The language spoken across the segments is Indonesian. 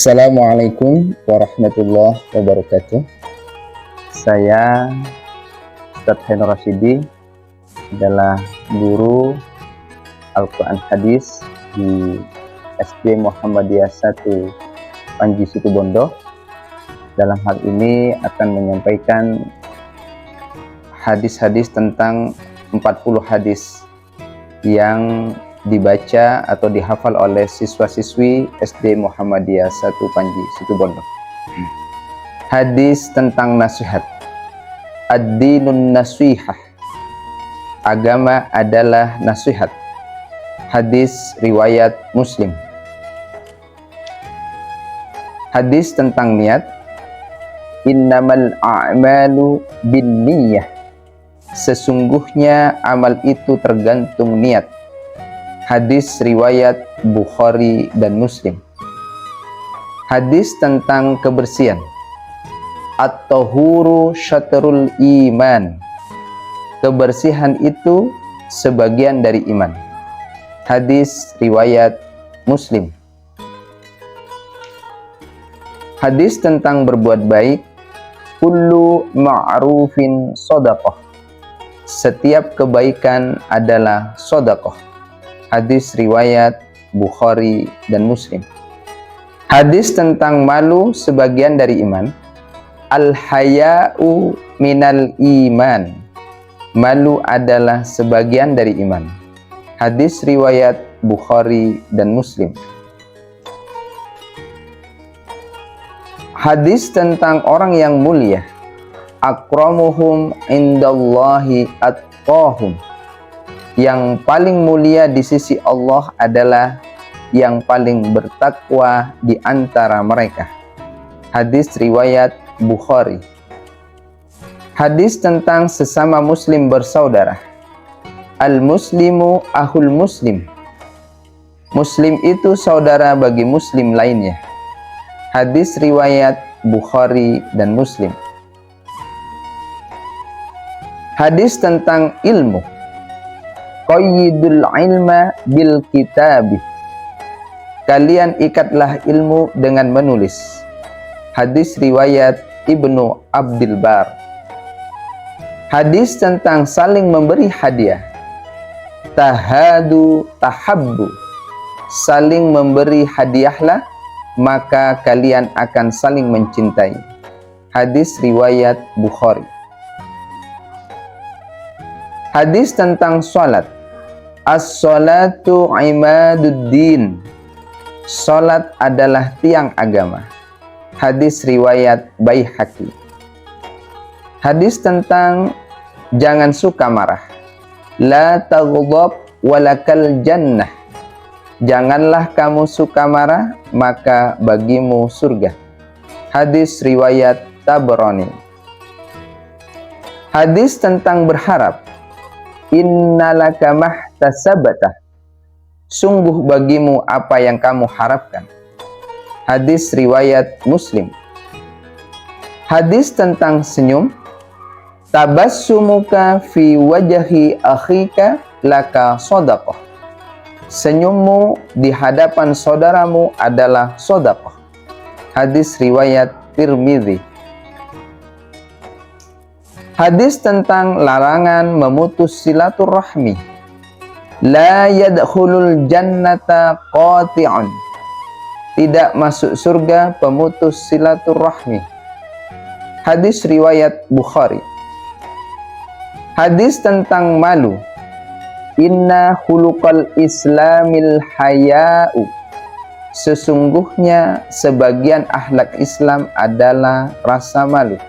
Assalamualaikum warahmatullahi wabarakatuh. Saya Ustadz Hainur Rasyidi adalah guru Al-Quran Hadis di SD Muhammadiyah 1 Panji Situbondo. Dalam hal ini akan menyampaikan hadis-hadis tentang 40 hadis yang dibaca atau dihafal oleh siswa-siswi SD Muhammadiyah 1 Panji Situbondo. Hadis tentang nasihat. Ad-dinun nasihah. Agama adalah nasihat. Hadis riwayat Muslim. Hadis tentang niat. Innamal a'malu binniyah. Sesungguhnya amal itu tergantung niat. Hadis riwayat Bukhari dan Muslim. Hadis tentang kebersihan. At-tahuru syatrul iman. Kebersihan itu sebagian dari iman. Hadis riwayat Muslim. Hadis tentang berbuat baik. Kullu ma'rufin shadaqah. Setiap kebaikan adalah shadaqah. Hadis riwayat Bukhari dan Muslim. Hadis tentang malu sebagian dari iman. Al-haya'u minal iman. Malu adalah sebagian dari iman. Hadis riwayat Bukhari dan Muslim. Hadis tentang orang yang mulia. Akramuhum indallahi atqahum. Yang paling mulia di sisi Allah adalah yang paling bertakwa di antara mereka. Hadis riwayat Bukhari. Hadis tentang sesama muslim bersaudara. Al-muslimu ahul muslim. Muslim itu saudara bagi muslim lainnya. Hadis riwayat Bukhari dan Muslim. Hadis tentang ilmu. Qayyidul ilma bil kitabi. Kalian ikatlah ilmu dengan menulis. Hadis riwayat Ibnu Abdul Bar. Hadis tentang saling memberi hadiah. Tahadu tahabbu. Saling memberi hadiahlah, maka kalian akan saling mencintai. Hadis riwayat Bukhari. Hadis tentang salat. As-salatu imaduddin. Salat adalah tiang agama. Hadis riwayat Baihaqi. Hadis tentang jangan suka marah. La taghdab walakal jannah. Janganlah kamu suka marah, maka bagimu surga. Hadis riwayat Tabrani. Hadis tentang berharap. Innalaka mahtasabata. Sungguh bagimu apa yang kamu harapkan. Hadis riwayat Muslim. Hadis tentang senyum. Tabassumuka fi wajhi akhika laka shadaqah. Senyummu di hadapan saudaramu adalah shadaqah. Hadis riwayat Tirmidzi. Hadis tentang larangan memutus silaturahmi. La yadkhulul jannata qati'un. Tidak masuk surga pemutus silaturahmi. Hadis riwayat Bukhari. Hadis tentang malu. Inna khuluqal islamil haya'u. Sesungguhnya sebagian akhlak Islam adalah rasa malu.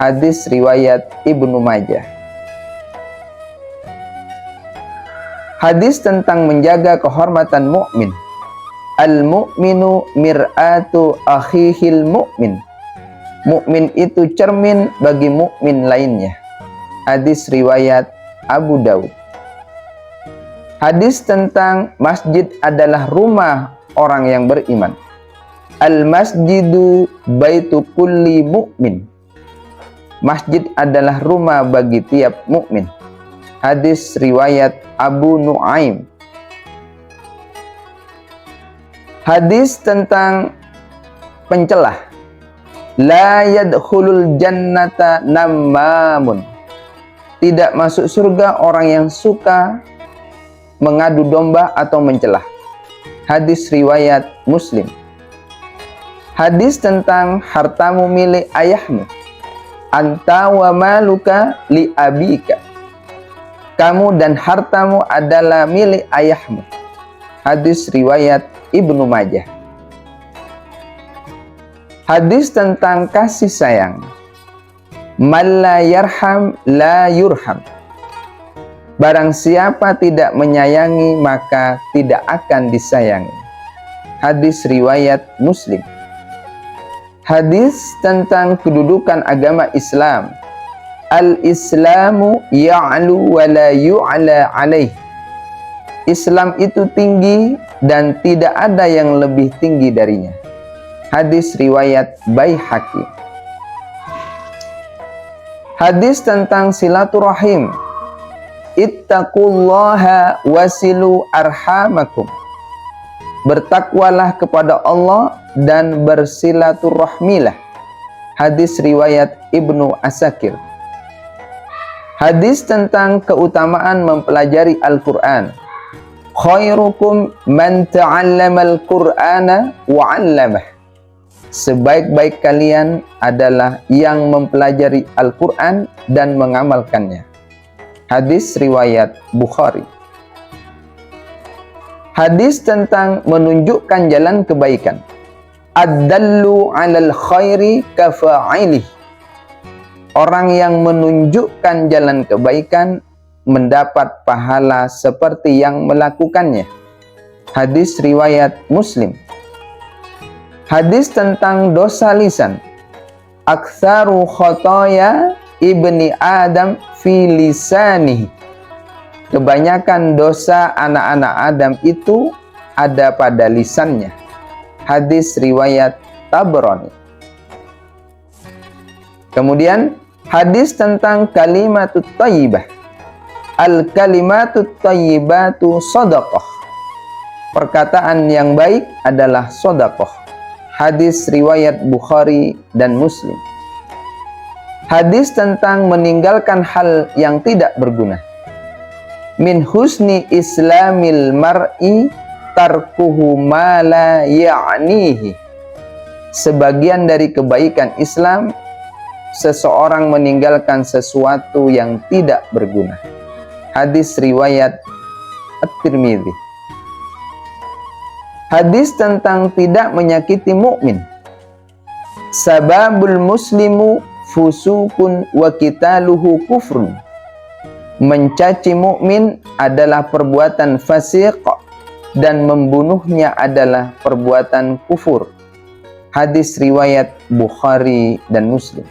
Hadis riwayat Ibnu Majah. Hadis tentang menjaga kehormatan mukmin. Al-mu'minu mir'atu akhihil mu'min. Mukmin itu cermin bagi mukmin lainnya. Hadis riwayat Abu Daud. Hadis tentang masjid adalah rumah orang yang beriman. Al-masjidu baitu kulli mu'min. Masjid adalah rumah bagi tiap mukmin. Hadis riwayat Abu Nuaim. Hadis tentang pencelah. La yadkhulul jannata nammamun. Tidak masuk surga orang yang suka mengadu domba atau mencelah. Hadis riwayat Muslim. Hadis tentang hartamu milik ayahmu. Anta wa maluka li abika. Kamu dan hartamu adalah milik ayahmu. Hadis riwayat Ibnu Majah. Hadis tentang kasih sayang. Man la yarham la yurham. Barang siapa tidak menyayangi maka tidak akan disayangi. Hadis riwayat Muslim. Hadis tentang kedudukan agama Islam. Al-Islamu ya'lu wa la yu'la alaih. Islam itu tinggi dan tidak ada yang lebih tinggi darinya. Hadis riwayat Baihaqi. Hadis tentang silaturahim. Ittaqullaha wasilu arhamakum. Bertakwalah kepada Allah dan bersilaturahmilah. Hadis riwayat Ibnu Asakir. Hadis tentang keutamaan mempelajari Al-Quran. Khairukum man ta'allamal Qur'ana wa 'allamah. Sebaik-baik kalian adalah yang mempelajari Al-Quran dan mengamalkannya. Hadis riwayat Bukhari. Hadis tentang menunjukkan jalan kebaikan. Ad-dallu 'alal khairi kafa'ilih. Orang yang menunjukkan jalan kebaikan mendapat pahala seperti yang melakukannya. Hadis riwayat Muslim. Hadis tentang dosa lisan. Aktsaru khotoya ibni Adam fi lisanihi. Kebanyakan dosa anak-anak Adam itu ada pada lisannya. Hadis riwayat Tabrani. Kemudian hadis tentang kalimatut thayyibah. Al-kalimatut thayyibatu shadaqah. Perkataan yang baik adalah shadaqah. Hadis riwayat Bukhari dan Muslim. Hadis tentang meninggalkan hal yang tidak berguna. Min husni islamil mar'i tarkuhu ma la ya'nihi. Sebagian dari kebaikan Islam, seseorang meninggalkan sesuatu yang tidak berguna. Hadis riwayat At-Tirmidzi. Hadis tentang tidak menyakiti mukmin. Sababul muslimu fusukun wa qitaluhu kufrun. Mencaci mukmin adalah perbuatan fasik dan membunuhnya adalah perbuatan kufur. Hadis riwayat Bukhari dan Muslim.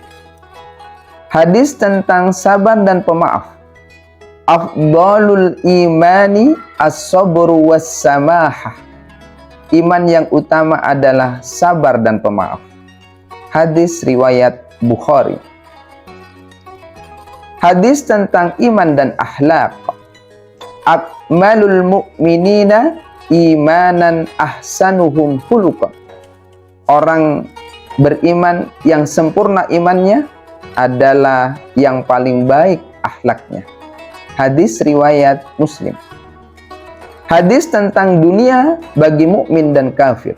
Hadis tentang sabar dan pemaaf. Afdalul imani as-sabru was-samahah. Iman yang utama adalah sabar dan pemaaf. Hadis riwayat Bukhari. Hadis tentang iman dan akhlak. Akmalul mu'minina imanan ahsanuhum khuluqan. Orang beriman yang sempurna imannya adalah yang paling baik akhlaknya. Hadis riwayat Muslim. Hadis tentang dunia bagi mukmin dan kafir.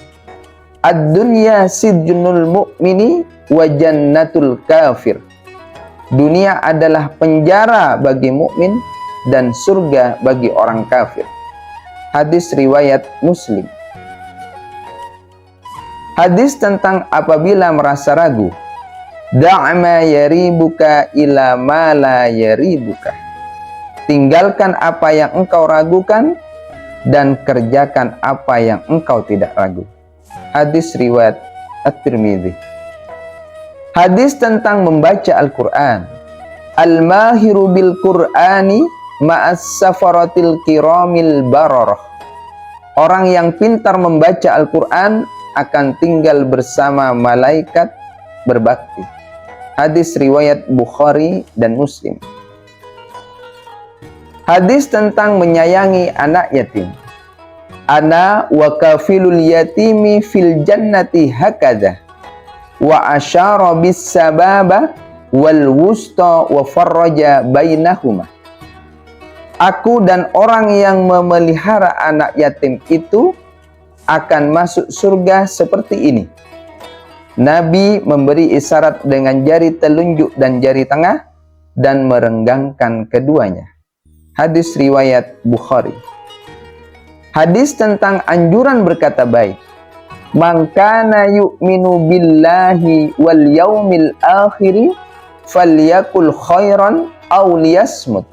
Ad-dunya sijnul mu'mini wa jannatul kafir. Dunia adalah penjara bagi mukmin dan surga bagi orang kafir. Hadis riwayat Muslim. Hadis tentang apabila merasa ragu. Da'ma yaribuka ila ma la yaribuka. Tinggalkan apa yang engkau ragukan dan kerjakan apa yang engkau tidak ragu. Hadis riwayat At-Tirmidzi. Hadis tentang membaca Al-Quran. Al-mahiru bil Qur'ani ma'as safaratil kiramil bararah. Orang yang pintar membaca Al-Quran akan tinggal bersama malaikat berbakti. Hadis riwayat Bukhari dan Muslim. Hadis tentang menyayangi anak yatim. Ana wa kafilul yatimi fil jannati hakadha. wa asyara bis sababa wal wusta wa farraja bainahuma. Aku dan orang yang memelihara anak yatim itu akan masuk surga seperti ini. Nabi memberi isyarat dengan jari telunjuk dan jari tengah dan merenggangkan keduanya. Hadis riwayat Bukhari. Hadis tentang anjuran berkata baik. Man kana yu'minu billahi wal yaumil akhiri falyakul khairan aw liyasmut.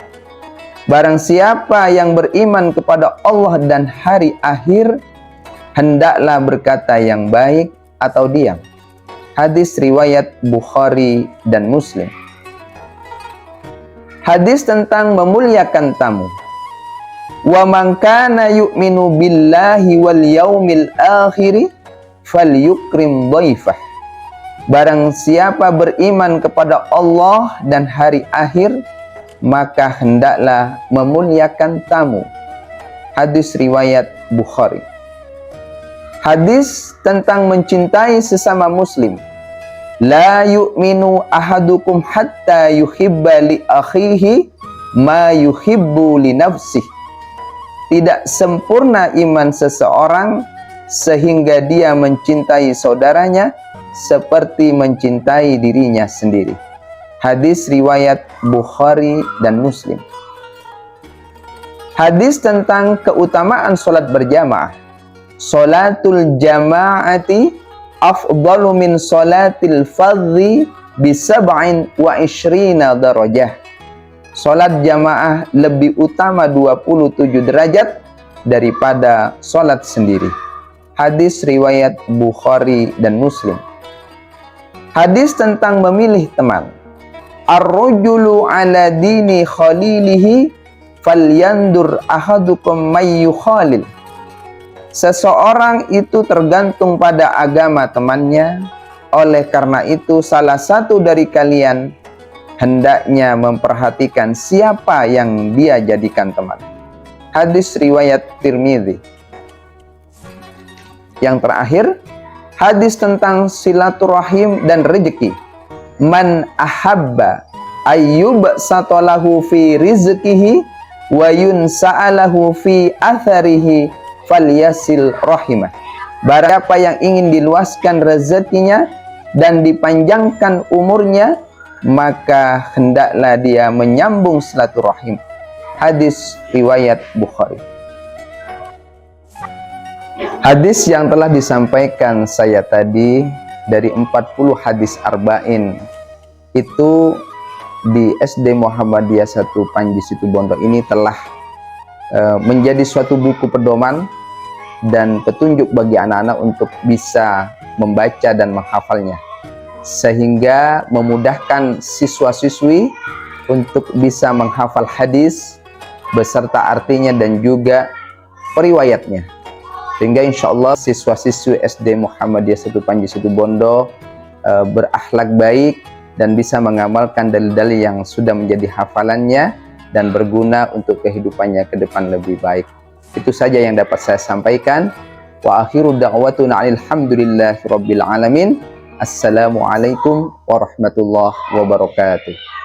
Barang siapa yang beriman kepada Allah dan hari akhir, hendaklah berkata yang baik atau diam. Hadis riwayat Bukhari dan Muslim. Hadis tentang memuliakan tamu. Wa man kana yu'minu billahi wal yaumil akhiri falyukrim dhaifah. Barang siapa beriman kepada Allah dan hari akhir, maka hendaklah memuliakan tamu. Hadis riwayat Bukhari. Hadis tentang mencintai sesama muslim. La yu'minu ahadukum hatta yuhibba li akhihi ma yuhibbu li nafsih. Tidak sempurna iman seseorang sehingga dia mencintai saudaranya seperti mencintai dirinya sendiri. Hadis riwayat Bukhari dan Muslim. Hadis tentang keutamaan salat berjamaah. Salatul jama'ati afdalu min salatil fardhi bi 27 darajah. Salat jamaah lebih utama 27 derajat daripada salat sendiri. Hadis riwayat Bukhari dan Muslim. Hadis tentang memilih teman. Ar-rajulu ala dini khalilihi falyandur ahadukum may yukhalil. Seseorang itu tergantung pada agama temannya. Oleh karena itu salah satu dari kalian hendaknya memperhatikan siapa yang dia jadikan teman. Hadis riwayat Tirmidzi. Yang terakhir, hadis tentang silaturahim dan rezeki. Man ahabba ayyub satalahu fi rizqihi wa yunsa'alahu fi atharihi falyasil rahimah. Barang siapa yang ingin diluaskan rezekinya dan dipanjangkan umurnya, maka hendaklah dia menyambung silaturahim. Hadis riwayat Bukhari. Hadis yang telah disampaikan saya tadi dari 40 hadis arba'in itu di SD Muhammadiyah 1 Panji Situbondo ini telah menjadi suatu buku pedoman dan petunjuk bagi anak-anak untuk bisa membaca dan menghafalnya, sehingga memudahkan siswa-siswi untuk bisa menghafal hadis beserta artinya dan juga periwayatnya, sehingga insya Allah siswa-siswi SD Muhammadiyah 1 Panji Situbondo berakhlak baik dan bisa mengamalkan dalil-dalil yang sudah menjadi hafalannya dan berguna untuk kehidupannya ke depan lebih baik. Itu saja yang dapat saya sampaikan. Wa akhiru da'watuna alhamdulillahi rabbil alamin. Assalamualaikum warahmatullahi wabarakatuh.